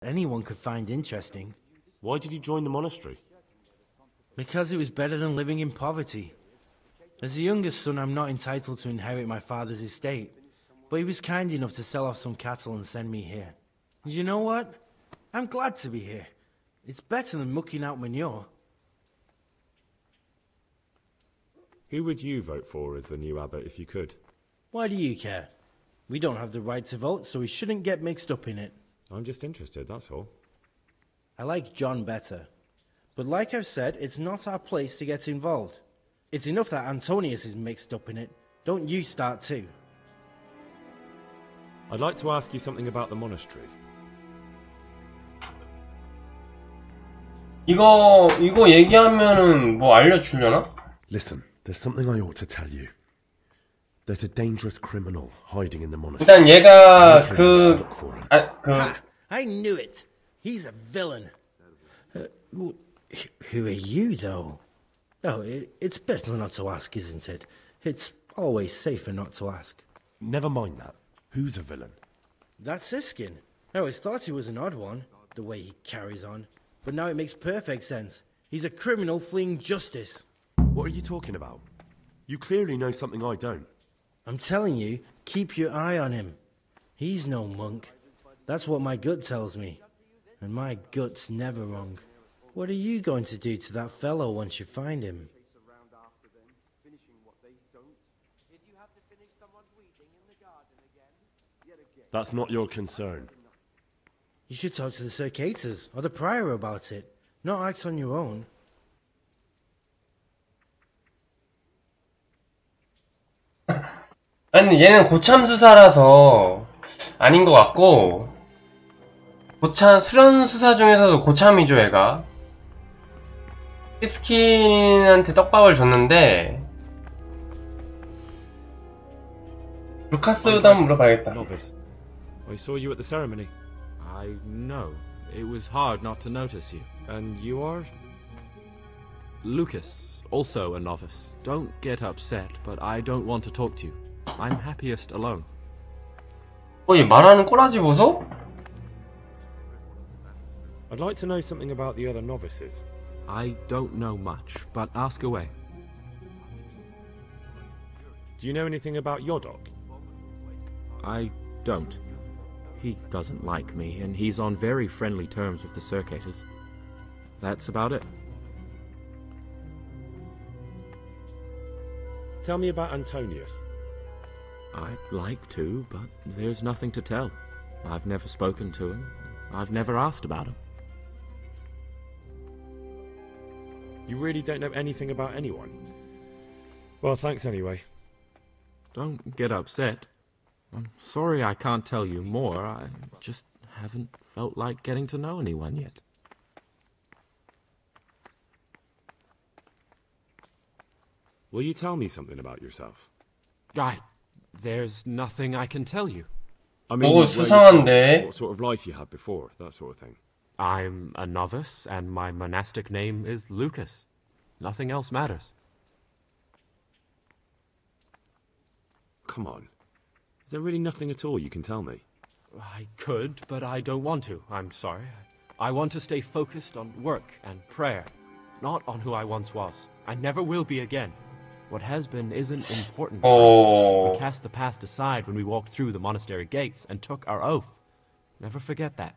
anyone could find interesting. Why did you join the monastery? Because it was better than living in poverty. As the youngest son, I'm not entitled to inherit my father's estate, but he was kind enough to sell off some cattle and send me here. And you know what? I'm glad to be here. It's better than mucking out manure. Who would you vote for as the new abbot if you could? Why do you care? We don't have the right to vote, so we shouldn't get mixed up in it. I'm just interested, that's all. I like John better. But like I've said, it's not our place to get involved. It's enough that Antonius is mixed up in it. Don't you start too. I'd like to ask you something about the monastery. 이거 얘기하면은 뭐 알려주려나? Listen, there's something I ought to tell you. There's a dangerous criminal hiding in the monastery. 일단 얘가 I knew it. He's a villain. Who are you, though? Oh, it's better not to ask, isn't it? It's always safer not to ask. Never mind that. Who's a villain? That's Siskin. I always thought he was an odd one, the way he carries on. But now it makes perfect sense. He's a criminal fleeing justice. What are you talking about? You clearly know something I don't. I'm telling you, keep your eye on him. He's no monk. That's what my gut tells me. And my gut's never wrong. What are you going to do to that fellow once you find him? That's not your concern. You should talk to the Circators or the prior about it. Not act on your own. 아니 얘는 고참 수사라서 아닌 것 같고 수련 수사 중에서도 고참이죠 얘가. 시스킨한테 떡밥을 줬는데 루카스도 한번 물어봐야겠다. Novice. I saw you at the ceremony. I know. It was hard not to notice you. And you are? Lucas, also a novice. Don't get upset, but I don't want to talk to you. I'm happiest alone. 얘 말하는 꼬라지 보소? I'd like to know something about the other novices. I don't know much, but ask away. Do you know anything about Yodok? I don't. He doesn't like me, and he's on very friendly terms with the Circators. That's about it. Tell me about Antonius. I'd like to, but there's nothing to tell. I've never spoken to him. I've never asked about him. You really don't know anything about anyone? Well, thanks anyway. Don't get upset. I'm sorry I can't tell you more. I just haven't felt like getting to know anyone yet. Will you tell me something about yourself? There's nothing I can tell you. I mean, 수상한데. what sort of life you had before, that sort of thing. I'm a novice, and my monastic name is Lucas. Nothing else matters. Come on. Is there really nothing at all you can tell me? I could, but I don't want to. I'm sorry. I want to stay focused on work and prayer, not on who I once was. I never will be again. What has been isn't important for us. We cast the past aside when we walked through the monastery gates and took our oath. Never forget that.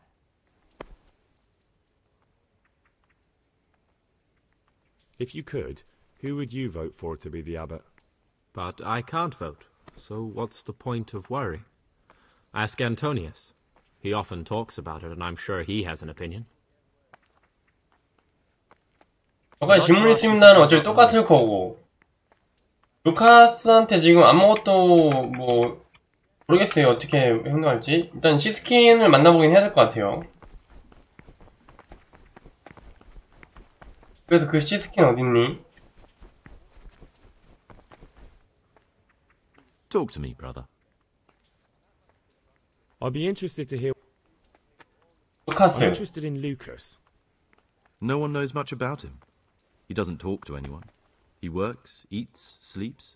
If you could, who would you vote for to be the abbot? But I can't vote, so what's the point of worry? Ask Antonius. He often talks about it, and I'm sure he has an opinion. 아까 질문 있습니다는 어차피 똑같을 거고 루카스한테 지금 아무것도 뭐 모르겠어요. 어떻게 행동할지. 일단 시스킨을 만나보긴 해야 될 것 같아요. 그래서 그 시스킨 어딨니? Talk to me, brother. I'd be interested to hear... 루카스. I'm interested in Lucas. No one knows much about him. He doesn't talk to anyone. He works, eats, sleeps,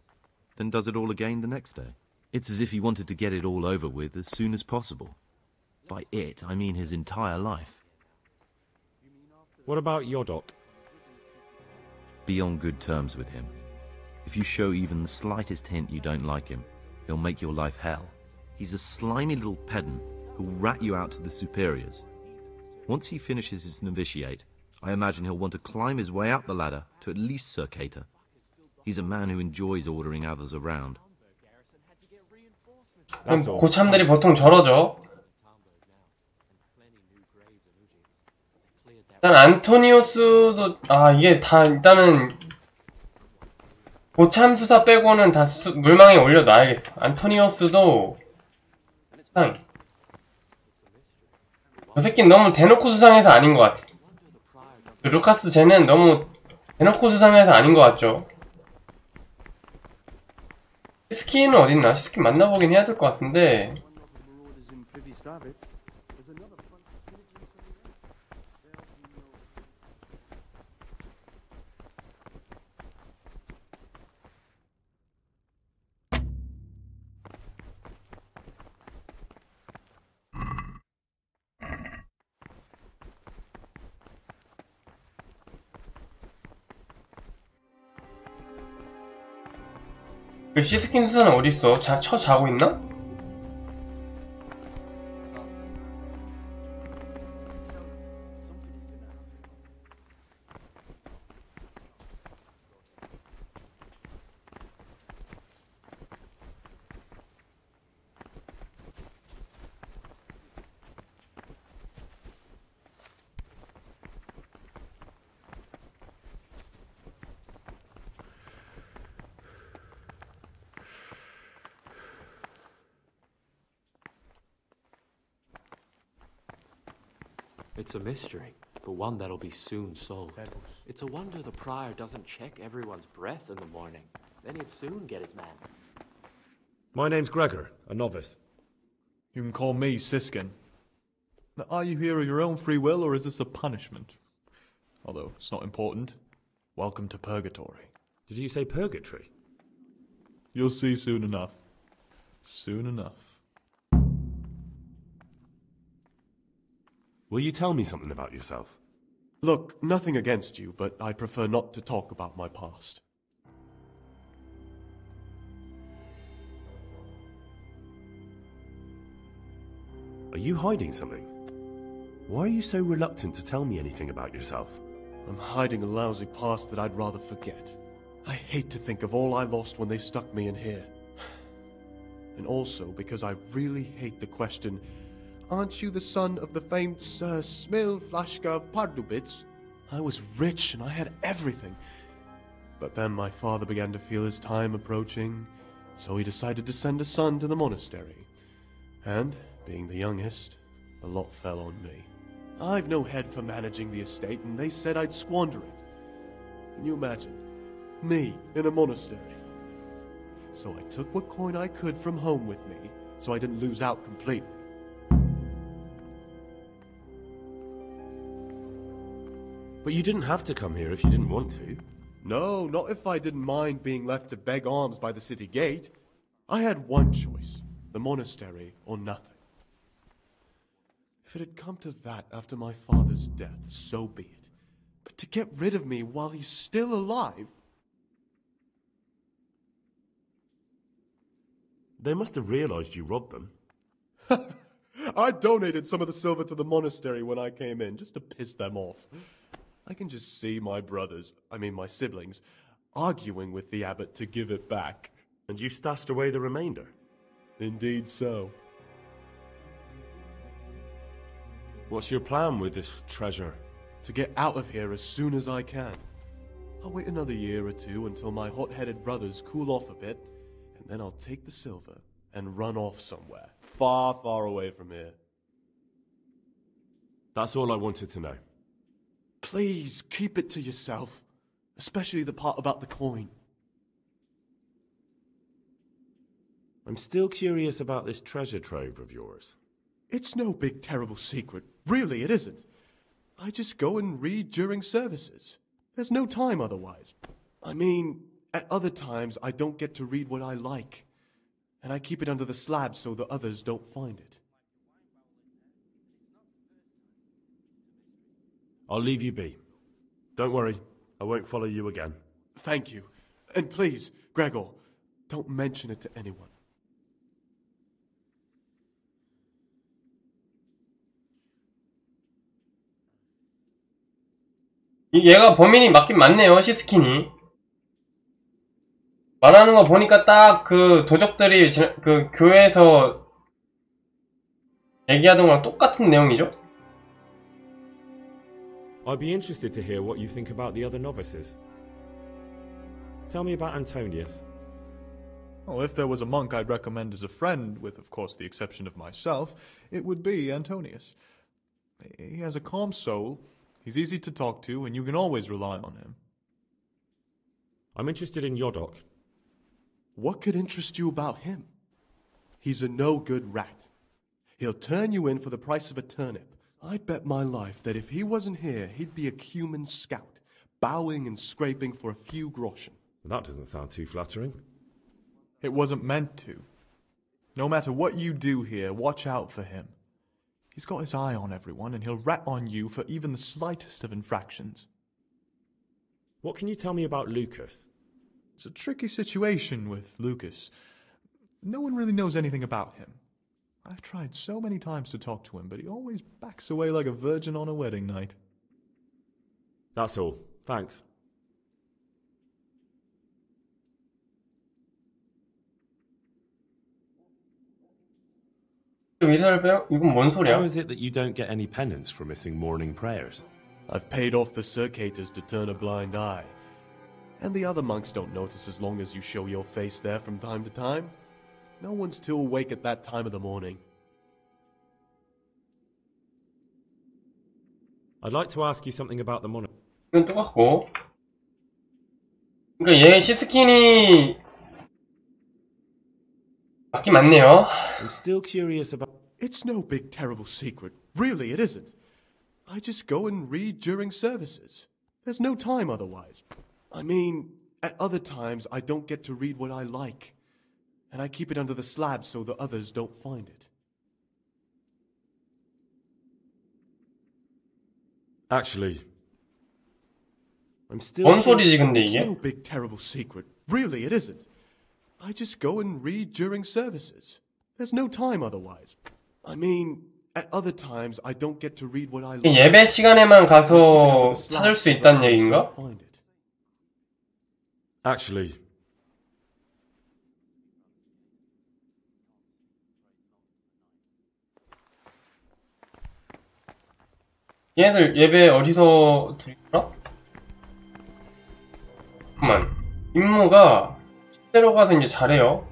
then does it all again the next day. It's as if he wanted to get it all over with as soon as possible. By it, I mean his entire life. What about Yodok? Be on good terms with him. If you show even the slightest hint you don't like him, he'll make your life hell. He's a slimy little pedant who'll rat you out to the superiors. Once he finishes his novitiate, I imagine he'll want to climb his way up the ladder to at least Sir Cater. He's a man who enjoys ordering others around. 그럼 고참들이 보통 저러죠. 일단 안토니오스도 이게 다 일단은 고참 수사 빼고는 다 물망에 올려놔야겠어. 안토니오스도 수상해. 저 새끼는 너무 대놓고 수상해서 아닌 것 같아. 루카스 쟤는 너무 대놓고 수상해서 아닌 것 같죠. 시스키는 어딨나? 시스키 만나보긴 해야 될 것 같은데. 그 시스킨 수사는 어딨어? 자고 있나? It's a mystery, but one that'll be soon solved. It's a wonder the prior doesn't check everyone's breath in the morning. Then he'd soon get his man. My name's Gregor, a novice. You can call me Siskin. Now, are you here of your own free will, or is this a punishment? Although, it's not important. Welcome to Purgatory. Did you say purgatory? You'll see soon enough. Soon enough. Will you tell me something about yourself? Look, nothing against you, but I prefer not to talk about my past. Are you hiding something? Why are you so reluctant to tell me anything about yourself? I'm hiding a lousy past that I'd rather forget. I hate to think of all I lost when they stuck me in here. And also because I really hate the question, aren't you the son of the famed Sir Smil Flashka of Pardubitz? I was rich and I had everything. But then my father began to feel his time approaching, so he decided to send a son to the monastery. And, being the youngest, the lot fell on me. I've no head for managing the estate, and they said I'd squander it. Can you imagine? Me, in a monastery. So I took what coin I could from home with me, so I didn't lose out completely. But you didn't have to come here if you didn't want to. No, not if I didn't mind being left to beg alms by the city gate. I had one choice, the monastery or nothing. If it had come to that after my father's death, so be it. But to get rid of me while he's still alive... They must have realized you robbed them. I donated some of the silver to the monastery when I came in, just to piss them off. I can just see my my siblings, arguing with the abbot to give it back. And you stashed away the remainder? Indeed so. What's your plan with this treasure? To get out of here as soon as I can. I'll wait another year or two until my hot-headed brothers cool off a bit, and then I'll take the silver and run off somewhere, far, far away from here. That's all I wanted to know. Please, keep it to yourself. Especially the part about the coin. I'm still curious about this treasure trove of yours. It's no big, terrible secret. Really, it isn't. I just go and read during services. There's no time otherwise. I mean, at other times, I don't get to read what I like. And I keep it under the slab so the others don't find it. I'll leave you be. Don't worry, I won't follow you again. Thank you. And please, Gregor, don't mention it to anyone. 얘가 범인이 맞긴 맞네요, 시스킨이. 말하는 거 보니까 딱 그 도적들이 그 교회에서 얘기하던 거랑 똑같은 내용이죠? I'd be interested to hear what you think about the other novices. Tell me about Antonius. Well, if there was a monk I'd recommend as a friend, with of course the exception of myself, it would be Antonius. He has a calm soul, he's easy to talk to, and you can always rely on him. I'm interested in Yodok. What could interest you about him? He's a no-good rat. He'll turn you in for the price of a turnip. I'd bet my life that if he wasn't here, he'd be a cumin scout, bowing and scraping for a few groschen. That doesn't sound too flattering. It wasn't meant to. No matter what you do here, watch out for him. He's got his eye on everyone, and he'll rat on you for even the slightest of infractions. What can you tell me about Lucas? It's a tricky situation with Lucas. No one really knows anything about him. I've tried so many times to talk to him, but he always backs away like a virgin on a wedding night. That's all. Thanks. 의사를 빼요? 이건 뭔 소리야? How is it that you don't get any penance for missing morning prayers? I've paid off the circators to turn a blind eye. And the other monks don't notice as long as you show your face there from time to time. No one's too awake at that time of the morning. I'd like to ask you something about the monastery. 이건 똑같고. 그러니까 얘 시스킨이 맞긴 맞네요. I'm still curious about... It's no big terrible secret. Really, it isn't. I just go and read during services. There's no time otherwise. I mean, at other times I don't get to read what I like. And I keep it under the slab so the others don't find it. Actually, I'm still... 뭔 소리지 근데 It's 이게? no big terrible secret. Really, it isn't. I just go and read during services. There's no time otherwise. I mean, at other times I don't get to read what I like. 예배 시간에만 가서 찾을 수 있다는 얘기인가? Actually, 얘네들 예배 어디서 드리더라? 잠깐만. 임무가 실제로 가서 이제 잘해요.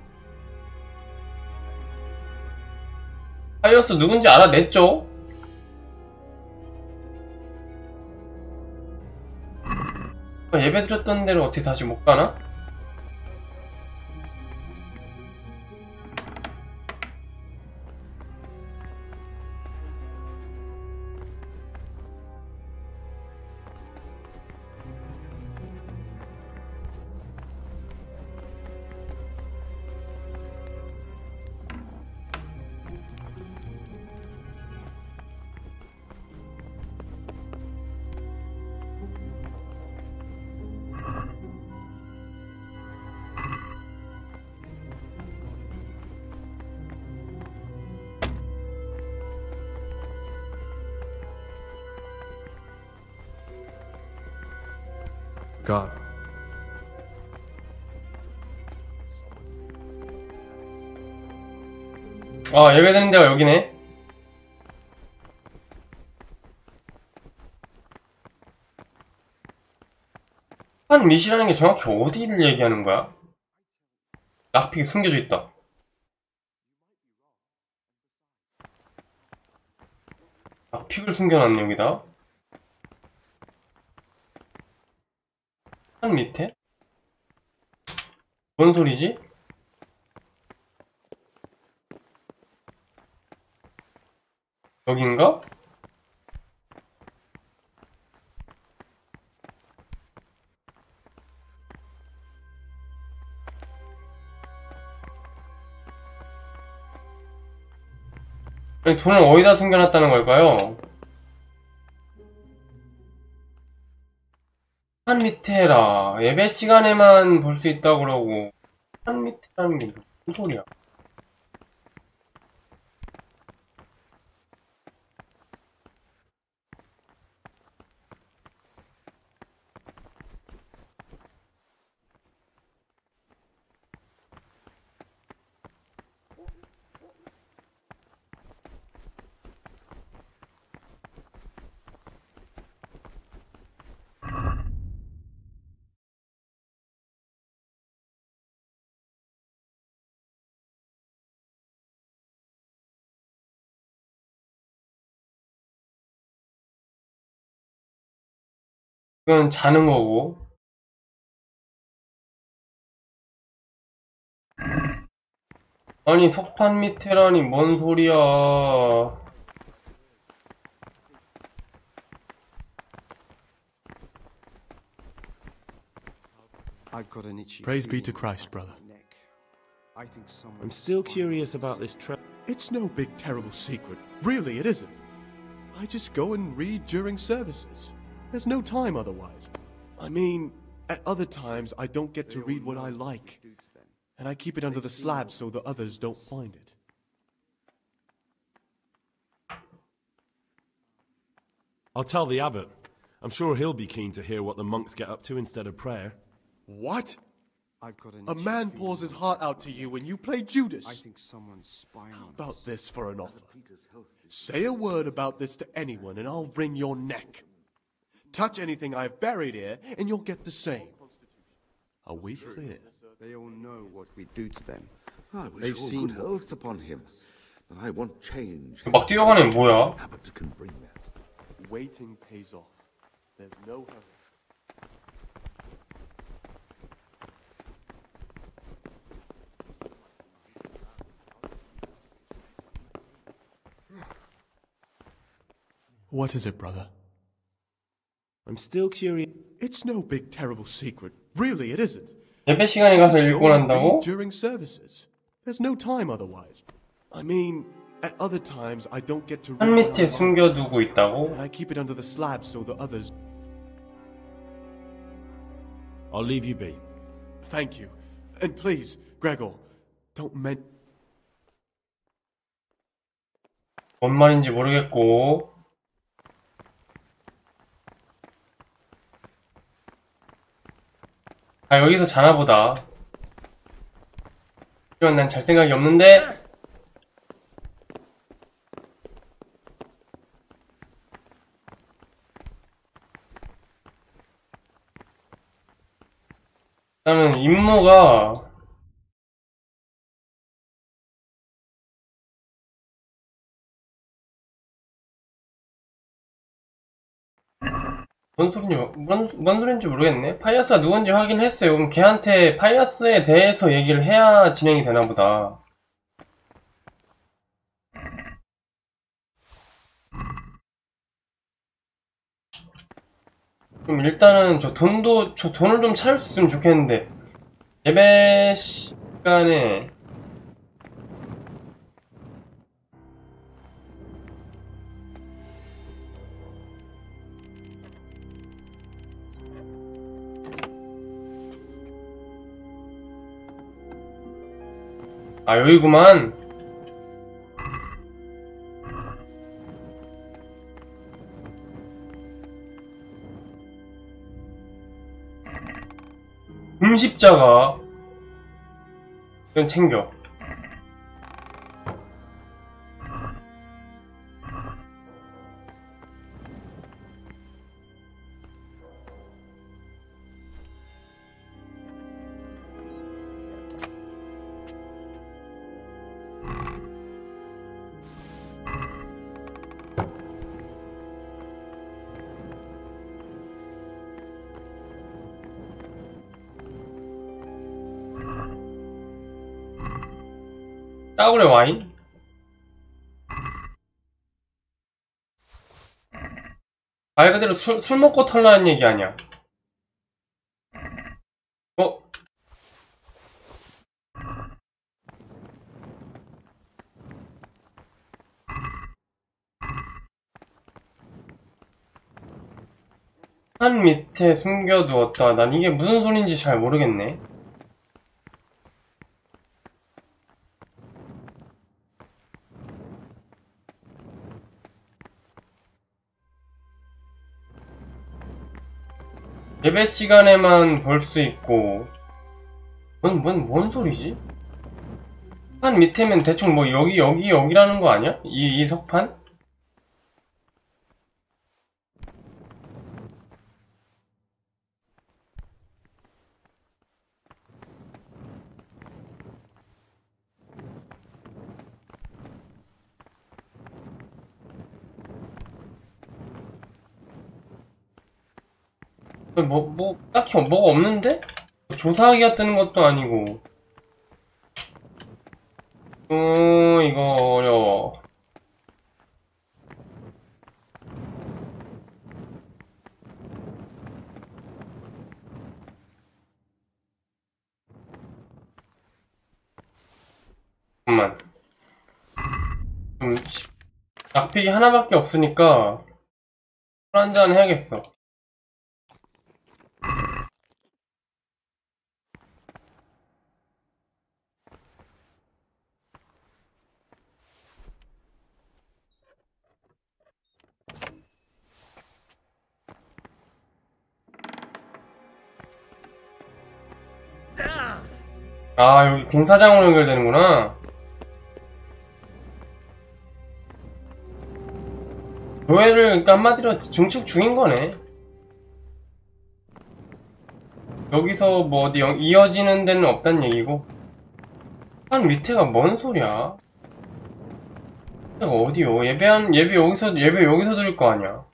파이어스 누군지 알아냈죠? 예배 드렸던 데를 어떻게 다시 못 가나? God. 아, 예배드리는 데가 여기네. 한 미시라는 게 정확히 어디를 얘기하는 거야? 락픽이 숨겨져 있다. 락픽을 숨겨놨네 여기다. 산 밑에? 뭔 소리지? 여긴가? 아니, 돈을 어디다 숨겨놨다는 걸까요? 한 밑에라. 예배 시간에만 볼 수 있다고 그러고. 한 밑에라는 게 무슨 소리야? 이건 자는 거고. 아니, 석판 밑에라니, 뭔 소리야. Praise be to Christ, brother. I'm still curious about this It's no big, terrible secret. Really, it isn't. I just go and read during services. There's no time otherwise. I mean, at other times, I don't get to read what I like. And I keep it under the slab so the others don't find it. I'll tell the abbot. I'm sure he'll be keen to hear what the monks get up to instead of prayer. What? A man pours his heart out to you when you play Judas. How about this for an offer? Say a word about this to anyone and I'll wring your neck. Touch anything I've buried here and you'll get the same. Are we clear? They all know what we do to them. They've seen oaths upon him. But I want change. 막 뛰어가는 애 뭐야? Abbot can bring that. Waiting pays off. There's no hurry. What is it, brother? I'm still curious. It's no big, terrible secret. Really, it isn't. 예배 시간에 가서 Just 읽고 go and 난다고? read during services. There's no time otherwise. I mean, at other times I don't get to read. 한 밑에 숨겨두고 있다고? And I keep it under the slab so the others. I'll leave you be. Thank you. And please, Gregor, don't men. 뭔 말인지 모르겠고. 아, 여기서 자나 보다. 하지만 난 잘 생각이 없는데. 나는 임무가 뭔 소린지 모르겠네. 파이어스가 누군지 확인했어요. 그럼 걔한테 파이어스에 대해서 얘기를 해야 진행이 되나 보다. 그럼 일단은 저 돈을 좀 찾을 수 있으면 좋겠는데, 예배 시간에 아, 여기구만. 금십자가. 이건 챙겨. 싸구려 와인? 말 그대로 술 먹고 털라는 얘기 아니야. 어? 산 밑에 숨겨두었다. 난 이게 무슨 소린지 잘 모르겠네. 예배 시간에만 볼 수 있고. 뭔 소리지? 산 밑에면 대충 뭐 여기라는 거 아니야? 이 석판? 딱히 뭐가 없는데? 조사하기가 뜨는 것도 아니고. 이거 어려워. 잠깐만. 약픽이 하나밖에 없으니까 술 한잔 해야겠어. 아, 여기 공사장으로 연결되는구나. 교회를 그러니까 한마디로 증축 중인 거네. 여기서 뭐 어디 이어지는 데는 없단 얘기고. 산 밑에가 뭔 소리야? 어디요? 예배 여기서 드릴 거 아니야?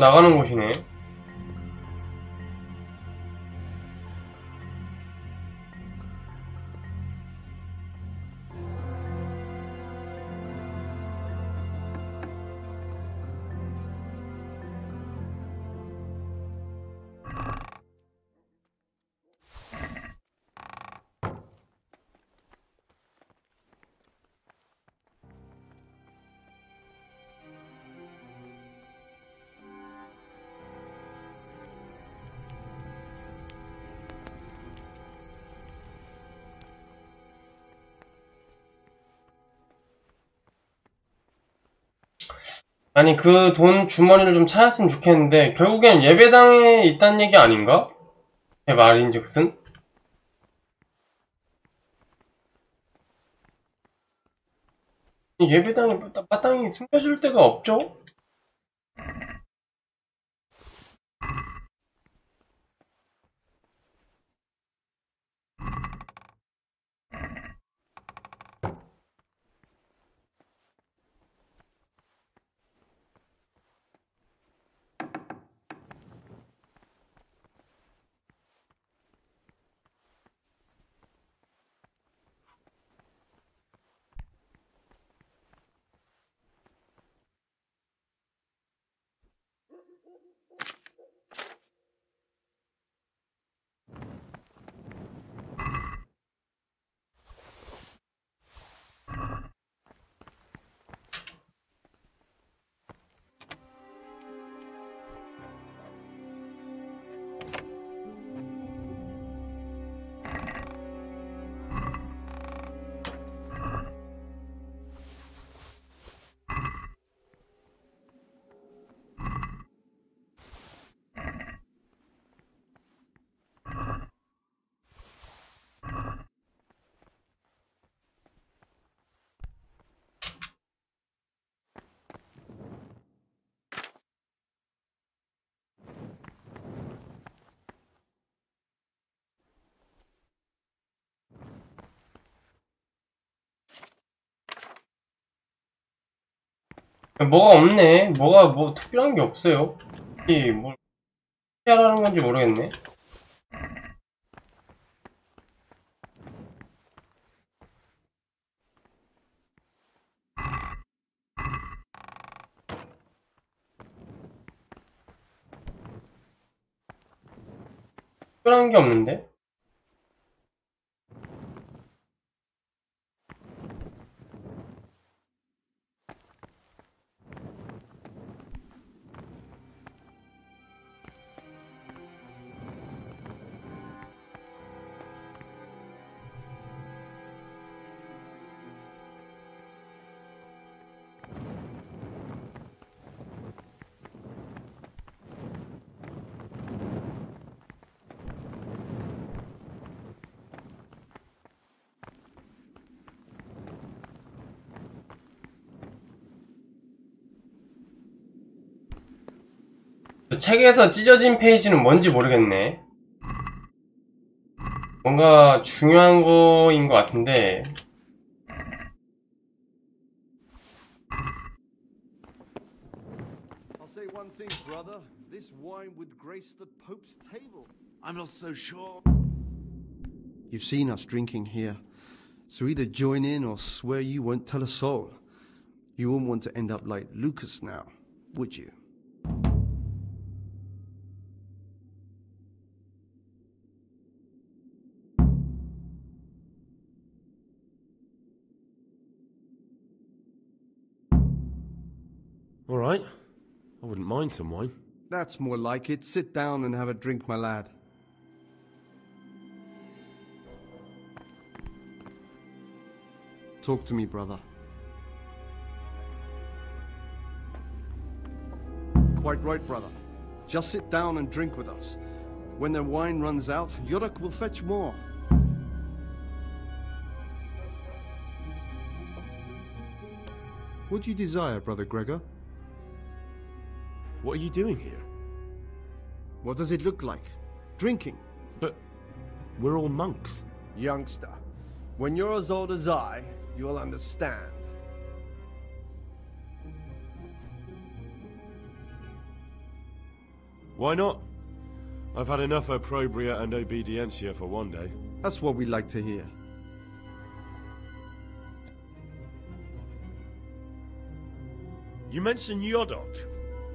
나가는 곳이네. 아니 그 돈 주머니를 좀 찾았으면 좋겠는데 결국엔 예배당에 있다는 얘기 아닌가? 제 말인즉슨? 예배당에 마땅히 숨겨줄 데가 없죠? 뭐가 없네. 뭐가 뭐 특별한 게 없어요. 이 뭘 하라는 건지 모르겠네. 특별한 게 없는데? 책에서 찢어진 페이지는 뭔지 모르겠네. 뭔가 중요한 거인 것 같은데. I'll say one thing, brother. This wine would grace the Pope's table. I'm not so sure. You've seen us drinking here, so either join in or swear you won't tell a soul. You won't want to end up like Lucas now, would you? All right. I wouldn't mind some wine. That's more like it. Sit down and have a drink, my lad. Talk to me, brother. Quite right, brother. Just sit down and drink with us. When the wine runs out, Yodok will fetch more. What do you desire, Brother Gregor? What are you doing here? What does it look like? Drinking. But we're all monks. Youngster, when you're as old as I, you'll understand. Why not? I've had enough opprobria and obedientia for one day. That's what we like to hear. You mentioned Yodok.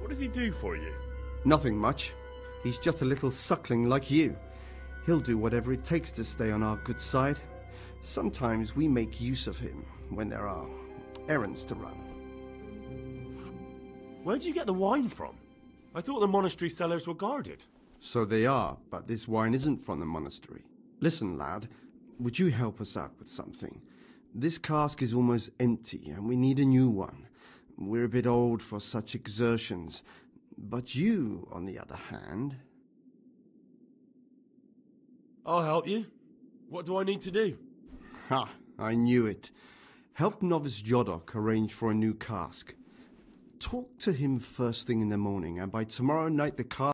What does he do for you? Nothing much. He's just a little suckling like you. He'll do whatever it takes to stay on our good side. Sometimes we make use of him when there are errands to run. Where'd you get the wine from? I thought the monastery cellars were guarded. So they are, but this wine isn't from the monastery. Listen, lad, would you help us out with something? This cask is almost empty, and we need a new one. We're a bit old for such exertions. But you, on the other hand... I'll help you. What do I need to do? Ha! I knew it. Help Novice Yodok arrange for a new cask. Talk to him first thing in the morning, and by tomorrow night the cask